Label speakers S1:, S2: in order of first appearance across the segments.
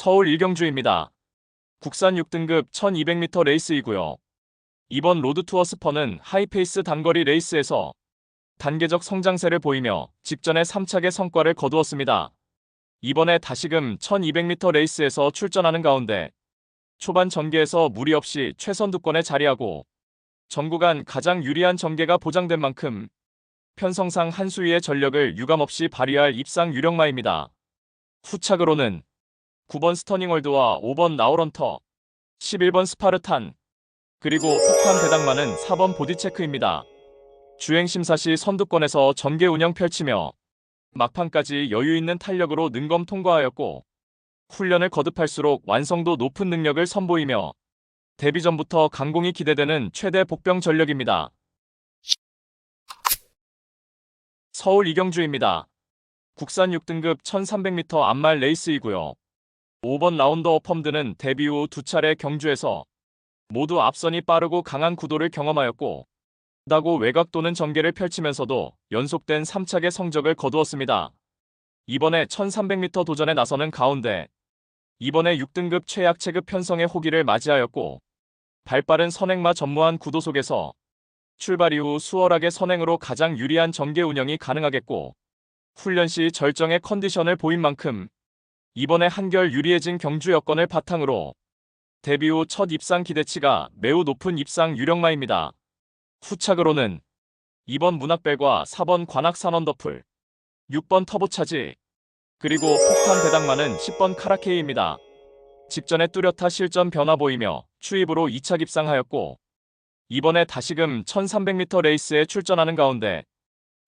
S1: 서울 일경주입니다. 국산 6등급 1200m 레이스이고요. 이번 로드투어 스퍼는 하이페이스 단거리 레이스에서 단계적 성장세를 보이며 직전에 3차계 성과를 거두었습니다. 이번에 다시금 1200m 레이스에서 출전하는 가운데 초반 전개에서 무리 없이 최선두권에 자리하고 전 구간 가장 유리한 전개가 보장된 만큼 편성상 한 수위의 전력을 유감없이 발휘할 입상 유력마입니다. 후착으로는 9번 스터닝월드와 5번 나우런터, 11번 스파르탄, 그리고 폭탄 배당만은 4번 보디체크입니다. 주행심사 시 선두권에서 전개 운영 펼치며 막판까지 여유있는 탄력으로 능검 통과하였고 훈련을 거듭할수록 완성도 높은 능력을 선보이며 데뷔 전부터 강공이 기대되는 최대 복병 전력입니다. 서울 이경주입니다. 국산 6등급 1300m 암말 레이스이고요. 5번 라운더 펌드는 데뷔 후 두 차례 경주에서 모두 앞선이 빠르고 강한 구도를 경험하였고 다고 외곽 도는 전개를 펼치면서도 연속된 3차계 성적을 거두었습니다. 이번에 1300m 도전에 나서는 가운데 이번에 6등급 최약 체급 편성의 호기를 맞이하였고 발빠른 선행마 전무한 구도 속에서 출발 이후 수월하게 선행으로 가장 유리한 전개 운영이 가능하겠고 훈련 시 절정의 컨디션을 보인 만큼 이번에 한결 유리해진 경주 여건을 바탕으로 데뷔 후 첫 입상 기대치가 매우 높은 입상 유력마입니다. 후착으로는 2번 문학벨과 4번 관악산언더풀, 6번 터보차지, 그리고 폭탄 배당만은 10번 카라케이입니다. 직전에 뚜렷한 실전 변화 보이며 추입으로 2차 입상하였고 이번에 다시금 1300m 레이스에 출전하는 가운데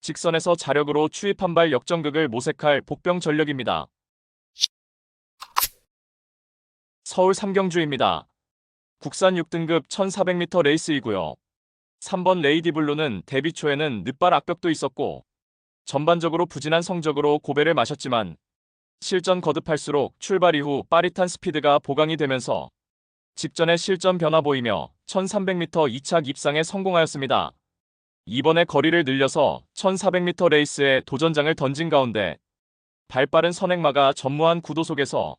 S1: 직선에서 자력으로 추입 한 발 역전극을 모색할 복병 전력입니다. 서울 삼경주입니다. 국산 6등급 1400m 레이스이고요. 3번 레이디블루는 데뷔 초에는 늦발 악벽도 있었고 전반적으로 부진한 성적으로 고배를 마셨지만 실전 거듭할수록 출발 이후 빠릿한 스피드가 보강이 되면서 직전에 실전 변화 보이며 1300m 2차 입상에 성공하였습니다. 이번에 거리를 늘려서 1400m 레이스에 도전장을 던진 가운데 발빠른 선행마가 전무한 구도 속에서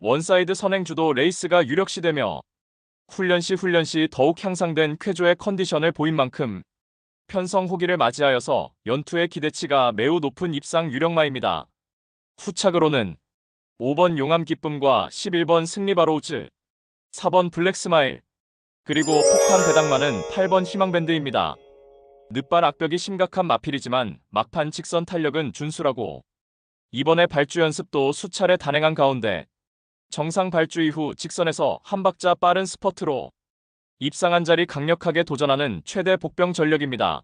S1: 원사이드 선행 주도 레이스가 유력시되며 훈련 시 더욱 향상된 쾌조의 컨디션을 보인 만큼 편성 호기를 맞이하여서 연투의 기대치가 매우 높은 입상 유력마입니다. 후착으로는 5번 용암 기쁨과 11번 승리바로우즈, 4번 블랙스마일, 그리고 폭탄 배당만은 8번 희망밴드입니다. 늦발 악벽이 심각한 마필이지만 막판 직선 탄력은 준수라고 이번에 발주 연습도 수차례 단행한 가운데 정상 발주 이후 직선에서 한 박자 빠른 스퍼트로 입상한 자리 강력하게 도전하는 최대 복병 전력입니다.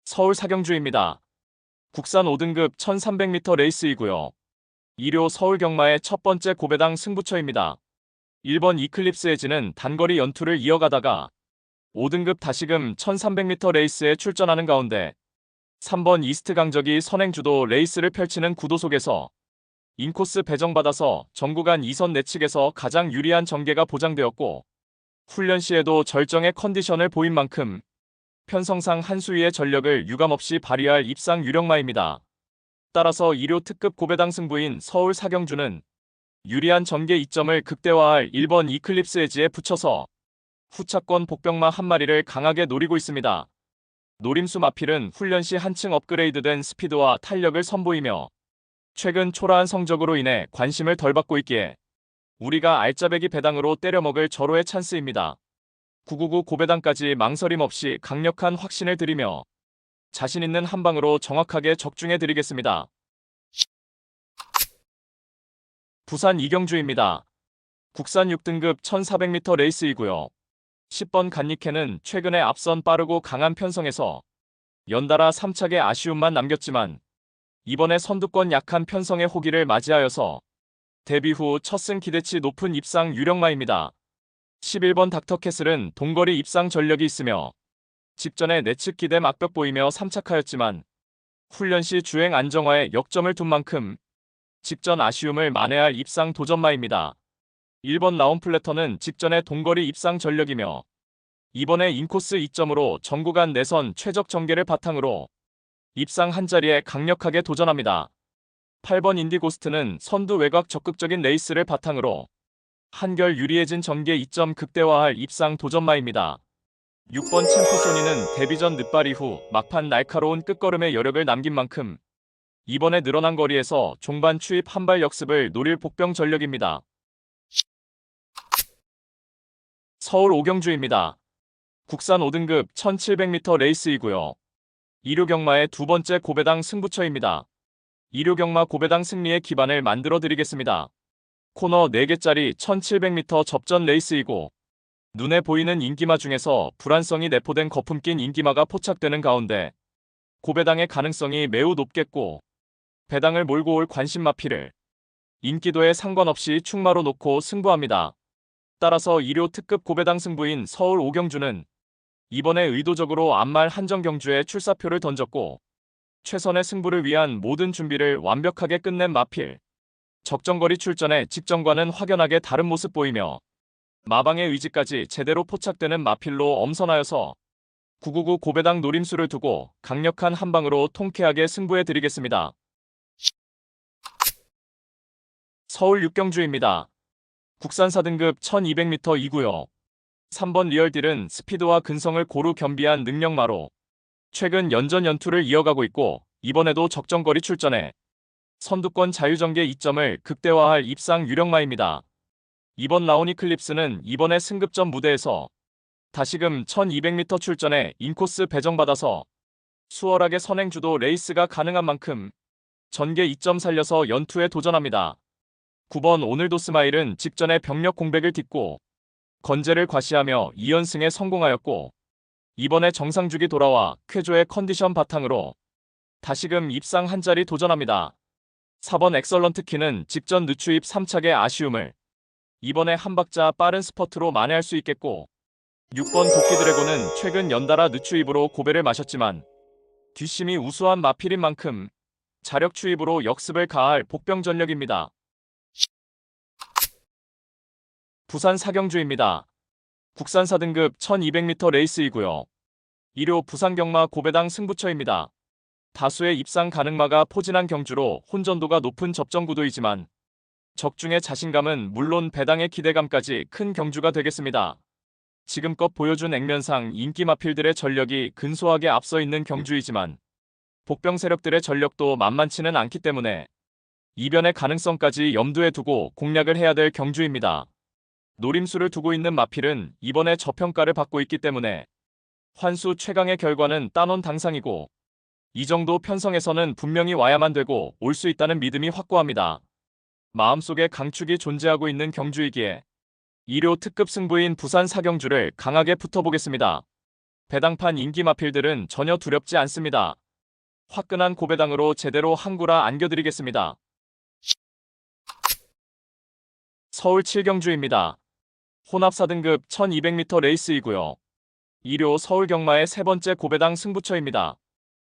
S1: 서울 사경주입니다. 국산 5등급 1300m 레이스이고요. 2료 서울 경마의 첫 번째 고배당 승부처입니다. 1번 이클립스 에지는 단거리 연투를 이어가다가 5등급 다시금 1300m 레이스에 출전하는 가운데 3번 이스트 강적이 선행주도 레이스를 펼치는 구도 속에서 인코스 배정받아서 전구간 2선 내측에서 가장 유리한 전개가 보장되었고 훈련 시에도 절정의 컨디션을 보인 만큼 편성상 한 수위의 전력을 유감없이 발휘할 입상 유력마입니다. 따라서 2료 특급 고배당 승부인 서울 사경주는 유리한 전개 이점을 극대화할 1번 이클립스 에지에 붙여서 후차권 복병마 한 마리를 강하게 노리고 있습니다. 노림수 마필은 훈련 시 한층 업그레이드된 스피드와 탄력을 선보이며 최근 초라한 성적으로 인해 관심을 덜 받고 있기에 우리가 알짜배기 배당으로 때려먹을 절호의 찬스입니다. 999 고배당까지 망설임 없이 강력한 확신을 드리며 자신 있는 한 방으로 정확하게 적중해 드리겠습니다. 부산 이경주입니다. 국산 6등급 1400m 레이스이고요. 10번 간니케는 최근에 앞선 빠르고 강한 편성에서 연달아 3차계 아쉬움만 남겼지만 이번에 선두권 약한 편성의 호기를 맞이하여서 데뷔 후 첫 승 기대치 높은 입상 유력마입니다. 11번 닥터캐슬은 동거리 입상 전력이 있으며 직전에 내측 기대 악벽 보이며 3착하였지만 훈련 시 주행 안정화에 역점을 둔 만큼 직전 아쉬움을 만회할 입상 도전마입니다. 1번 라운플래터는 직전에 동거리 입상 전력이며 이번에 인코스 2점으로 전구간 내선 최적 전개를 바탕으로 입상 한 자리에 강력하게 도전합니다. 8번 인디고스트는 선두 외곽 적극적인 레이스를 바탕으로 한결 유리해진 전개 2점 극대화할 입상 도전마입니다. 6번 챔프소니는 데뷔전 늦발 이후 막판 날카로운 끝걸음의 여력을 남긴 만큼 이번에 늘어난 거리에서 종반 추입 한발 역습을 노릴 복병 전력입니다. 서울 오경주입니다. 국산 5등급 1700m 레이스이고요. 2류 경마의 두 번째 고배당 승부처입니다. 2류 경마 고배당 승리의 기반을 만들어 드리겠습니다. 코너 4개짜리 1700m 접전 레이스이고 눈에 보이는 인기마 중에서 불안성이 내포된 거품 낀 인기마가 포착되는 가운데 고배당의 가능성이 매우 높겠고 배당을 몰고 올 관심마피를 인기도에 상관없이 충마로 놓고 승부합니다. 따라서 2류 특급 고배당 승부인 서울 오경주는 이번에 의도적으로 앞말 한정경주에 출사표를 던졌고 최선의 승부를 위한 모든 준비를 완벽하게 끝낸 마필. 적정거리 출전에 직전과는 확연하게 다른 모습 보이며 마방의 의지까지 제대로 포착되는 마필로 엄선하여서 999 고배당 노림수를 두고 강력한 한방으로 통쾌하게 승부해 드리겠습니다. 서울 육경주입니다. 국산 4등급 1200m이고요. 3번 리얼딜은 스피드와 근성을 고루 겸비한 능력마로 최근 연전 연투를 이어가고 있고 이번에도 적정거리 출전에 선두권 자유전개 2점을 극대화할 입상 유력마입니다. 이번 라온 이클립스는 이번에 승급전 무대에서 다시금 1200m 출전에 인코스 배정받아서 수월하게 선행주도 레이스가 가능한 만큼 전개 2점 살려서 연투에 도전합니다. 9번 오늘도 스마일은 직전에 병력 공백을 딛고 건재를 과시하며 2연승에 성공하였고 이번에 정상주기 돌아와 쾌조의 컨디션 바탕으로 다시금 입상 한 자리 도전합니다. 4번 엑설런트 키는 직전 늦추입 3착의 아쉬움을 이번에 한 박자 빠른 스퍼트로 만회할 수 있겠고 6번 도끼 드래곤은 최근 연달아 늦추입으로 고배를 마셨지만 뒷심이 우수한 마필인 만큼 자력 추입으로 역습을 가할 복병 전력입니다. 부산 사경주입니다. 국산 4등급 1200m 레이스이고요. 2류 부산경마 고배당 승부처입니다. 다수의 입상 가능마가 포진한 경주로 혼전도가 높은 접전구도이지만 적중의 자신감은 물론 배당의 기대감까지 큰 경주가 되겠습니다. 지금껏 보여준 액면상 인기 마필들의 전력이 근소하게 앞서 있는 경주이지만 복병 세력들의 전력도 만만치는 않기 때문에 이변의 가능성까지 염두에 두고 공략을 해야 될 경주입니다. 노림수를 두고 있는 마필은 이번에 저평가를 받고 있기 때문에 환수 최강의 결과는 따놓은 당상이고 이 정도 편성에서는 분명히 와야만 되고 올 수 있다는 믿음이 확고합니다. 마음속에 강축이 존재하고 있는 경주이기에 2류 특급 승부인 부산 사경주를 강하게 붙어보겠습니다. 배당판 인기 마필들은 전혀 두렵지 않습니다. 화끈한 고배당으로 제대로 항구라 안겨드리겠습니다. 서울 7경주입니다. 혼합 4등급 1200m 레이스이고요. 2류 서울 경마의 세 번째 고배당 승부처입니다.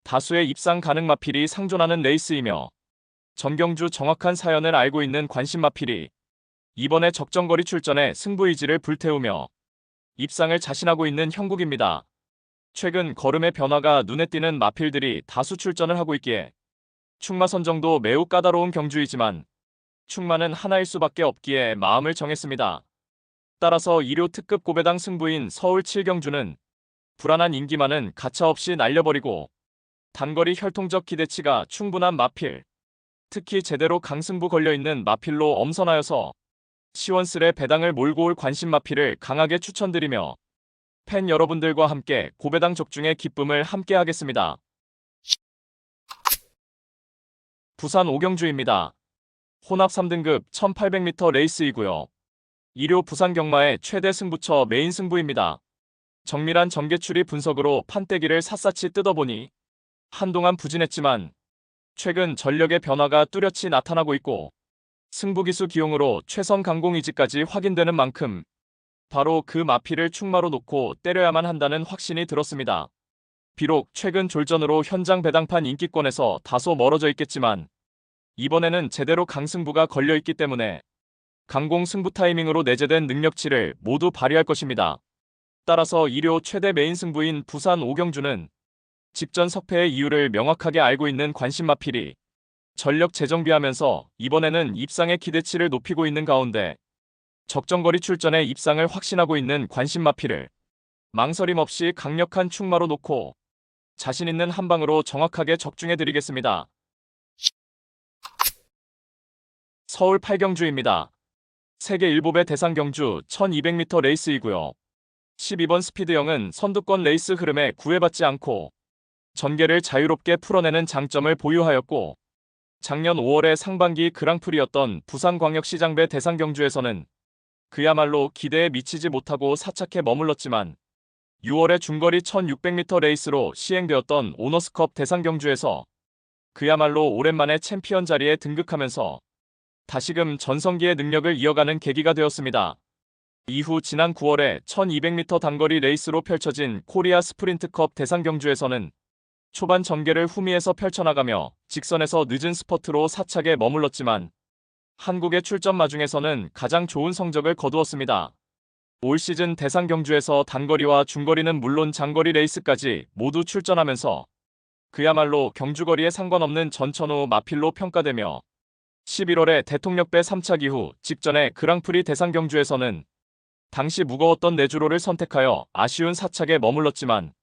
S1: 다수의 입상 가능 마필이 상존하는 레이스이며 전경주 정확한 사연을 알고 있는 관심 마필이 이번에 적정거리 출전에 승부의지를 불태우며 입상을 자신하고 있는 형국입니다. 최근 걸음의 변화가 눈에 띄는 마필들이 다수 출전을 하고 있기에 충마 선정도 매우 까다로운 경주이지만 충마는 하나일 수밖에 없기에 마음을 정했습니다. 따라서 2류 특급 고배당 승부인 서울 7경주는 불안한 인기만은 가차없이 날려버리고 단거리 혈통적 기대치가 충분한 마필, 특히 제대로 강승부 걸려있는 마필로 엄선하여서 시원스레 배당을 몰고 올 관심 마필을 강하게 추천드리며 팬 여러분들과 함께 고배당 적중의 기쁨을 함께 하겠습니다. 부산 오경주입니다. 혼합 3등급 1800m 레이스이고요. 2류 부산 경마의 최대 승부처 메인 승부입니다. 정밀한 전개추리 분석으로 판때기를 샅샅이 뜯어보니 한동안 부진했지만 최근 전력의 변화가 뚜렷이 나타나고 있고 승부기수 기용으로 최선 강공의지까지 확인되는 만큼 바로 그 마필을 충마로 놓고 때려야만 한다는 확신이 들었습니다. 비록 최근 졸전으로 현장 배당판 인기권에서 다소 멀어져 있겠지만 이번에는 제대로 강승부가 걸려있기 때문에 강공 승부 타이밍으로 내재된 능력치를 모두 발휘할 것입니다. 따라서 2류 최대 메인 승부인 부산 오경주는 직전 석패의 이유를 명확하게 알고 있는 관심 마필이 전력 재정비하면서 이번에는 입상의 기대치를 높이고 있는 가운데 적정거리 출전에 입상을 확신하고 있는 관심마피를 망설임 없이 강력한 축마로 놓고 자신 있는 한 방으로 정확하게 적중해드리겠습니다. 서울 8경주입니다. 세계 7배 대상 경주 1200m 레이스이고요. 12번 스피드형은 선두권 레이스 흐름에 구애받지 않고 전개를 자유롭게 풀어내는 장점을 보유하였고 작년 5월의 상반기 그랑프리였던 부산광역시장배 대상 경주에서는 그야말로 기대에 미치지 못하고 사착해 머물렀지만 6월의 중거리 1600m 레이스로 시행되었던 오너스컵 대상 경주에서 그야말로 오랜만에 챔피언 자리에 등극하면서 다시금 전성기의 능력을 이어가는 계기가 되었습니다. 이후 지난 9월에 1200m 단거리 레이스로 펼쳐진 코리아 스프린트컵 대상 경주에서는 초반 전개를 후미에서 펼쳐나가며 직선에서 늦은 스퍼트로 사착에 머물렀지만 한국의 출전 마중에서는 가장 좋은 성적을 거두었습니다. 올 시즌 대상 경주에서 단거리와 중거리는 물론 장거리 레이스까지 모두 출전하면서 그야말로 경주거리에 상관없는 전천후 마필로 평가되며 11월에 대통령배 3착 이후 직전에 그랑프리 대상 경주에서는 당시 무거웠던 내주로를 선택하여 아쉬운 4착에 머물렀지만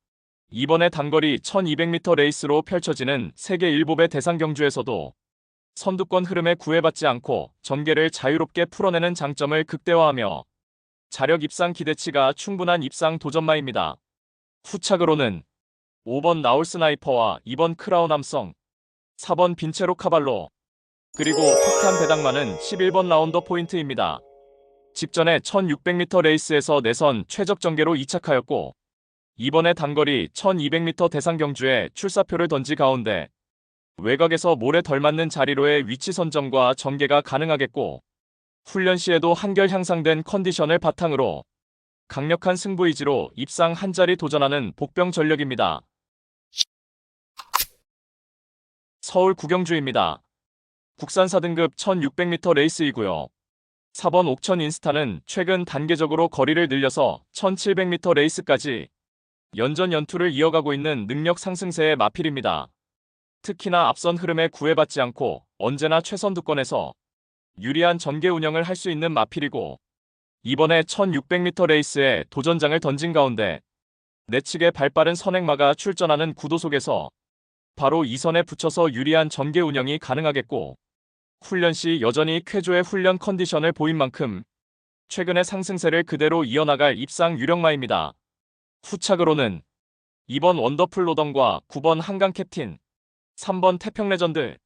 S1: 이번에 단거리 1200m 레이스로 펼쳐지는 세계 7배 대상 경주에서도 선두권 흐름에 구애받지 않고 전개를 자유롭게 풀어내는 장점을 극대화하며 자력 입상 기대치가 충분한 입상 도전마입니다. 후착으로는 5번 나올 스나이퍼와 2번 크라운 함성, 4번 빈체로 카발로, 그리고 폭탄 배당만은 11번 라운더 포인트입니다. 직전에 1600m 레이스에서 내선 최적 전개로 2착하였고 이번에 단거리 1200m 대상 경주에 출사표를 던지 가운데 외곽에서 모래 덜 맞는 자리로의 위치 선정과 전개가 가능하겠고 훈련 시에도 한결 향상된 컨디션을 바탕으로 강력한 승부 의지로 입상 한 자리 도전하는 복병 전력입니다. 서울 9경주입니다. 국산 4등급 1600m 레이스이고요. 4번 옥천 인스타는 최근 단계적으로 거리를 늘려서 1700m 레이스까지 연전 연투를 이어가고 있는 능력 상승세의 마필입니다. 특히나 앞선 흐름에 구애받지 않고 언제나 최선두권에서 유리한 전개 운영을 할 수 있는 마필이고 이번에 1600m 레이스에 도전장을 던진 가운데 내측의 발빠른 선행마가 출전하는 구도 속에서 바로 이 선에 붙여서 유리한 전개 운영이 가능하겠고 훈련 시 여전히 쾌조의 훈련 컨디션을 보인 만큼 최근의 상승세를 그대로 이어나갈 입상 유력마입니다. 후착으로는 2번 원더풀 로던과 9번 한강 캡틴, 3번 태평 레전드,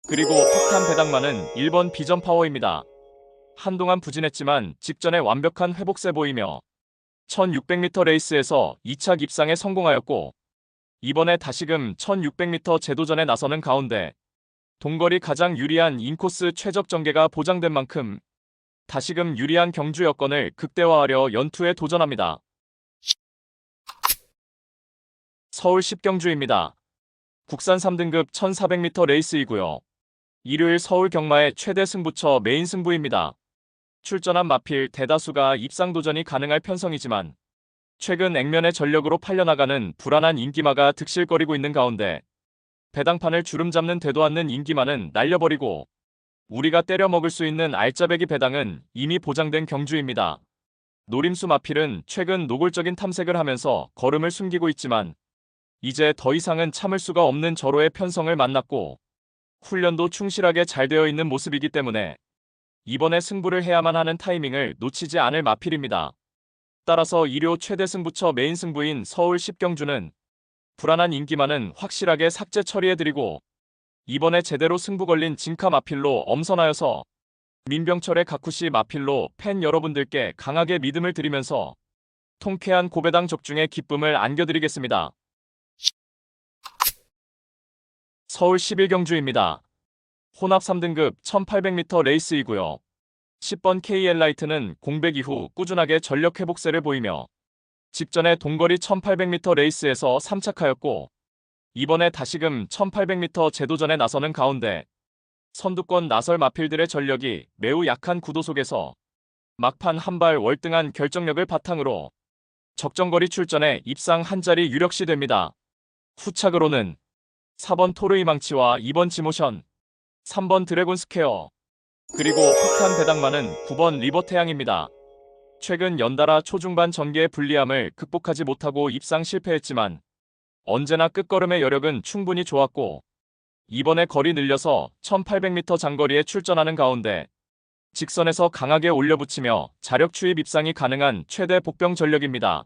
S1: 그리고 폭탄 배당만은 1번 비전 파워입니다. 한동안 부진했지만 직전에 완벽한 회복세 보이며 1600m 레이스에서 2착 입상에 성공하였고 이번에 다시금 1600m 재도전에 나서는 가운데 동거리 가장 유리한 인코스 최적 전개가 보장된 만큼 다시금 유리한 경주 여건을 극대화하려 연투에 도전합니다. 서울 10경주입니다. 국산 3등급 1400m 레이스이고요. 일요일 서울 경마의 최대 승부처 메인 승부입니다. 출전한 마필 대다수가 입상 도전이 가능할 편성이지만 최근 액면의 전력으로 팔려나가는 불안한 인기마가 득실거리고 있는 가운데 배당판을 주름 잡는 되도 않는 인기마는 날려버리고 우리가 때려 먹을 수 있는 알짜배기 배당은 이미 보장된 경주입니다. 노림수 마필은 최근 노골적인 탐색을 하면서 걸음을 숨기고 있지만 이제 더 이상은 참을 수가 없는 절호의 편성을 만났고 훈련도 충실하게 잘 되어 있는 모습이기 때문에 이번에 승부를 해야만 하는 타이밍을 놓치지 않을 마필입니다. 따라서 일요 최대 승부처 메인 승부인 서울 10경주는 불안한 인기만은 확실하게 삭제 처리해드리고 이번에 제대로 승부 걸린 진카 마필로 엄선하여서 민병철의 가쿠시 마필로 팬 여러분들께 강하게 믿음을 드리면서 통쾌한 고배당 적중의 기쁨을 안겨드리겠습니다. 서울 11경주입니다. 혼합 3등급 1800m 레이스이고요. 10번 KL라이트는 공백 이후 꾸준하게 전력 회복세를 보이며 직전에 동거리 1800m 레이스에서 3착하였고 이번에 다시금 1800m 재도전에 나서는 가운데 선두권 나설 마필들의 전력이 매우 약한 구도 속에서 막판 한발 월등한 결정력을 바탕으로 적정거리 출전에 입상 한 자리 유력시 됩니다. 후착으로는 4번 토르이망치와 2번 지모션, 3번 드래곤 스퀘어. 그리고 폭탄 배당만은 9번 리버 태양입니다. 최근 연달아 초중반 전개의 불리함을 극복하지 못하고 입상 실패했지만 언제나 끝걸음의 여력은 충분히 좋았고 이번에 거리 늘려서 1800m 장거리에 출전하는 가운데 직선에서 강하게 올려붙이며 자력 추입 입상이 가능한 최대 복병 전력입니다.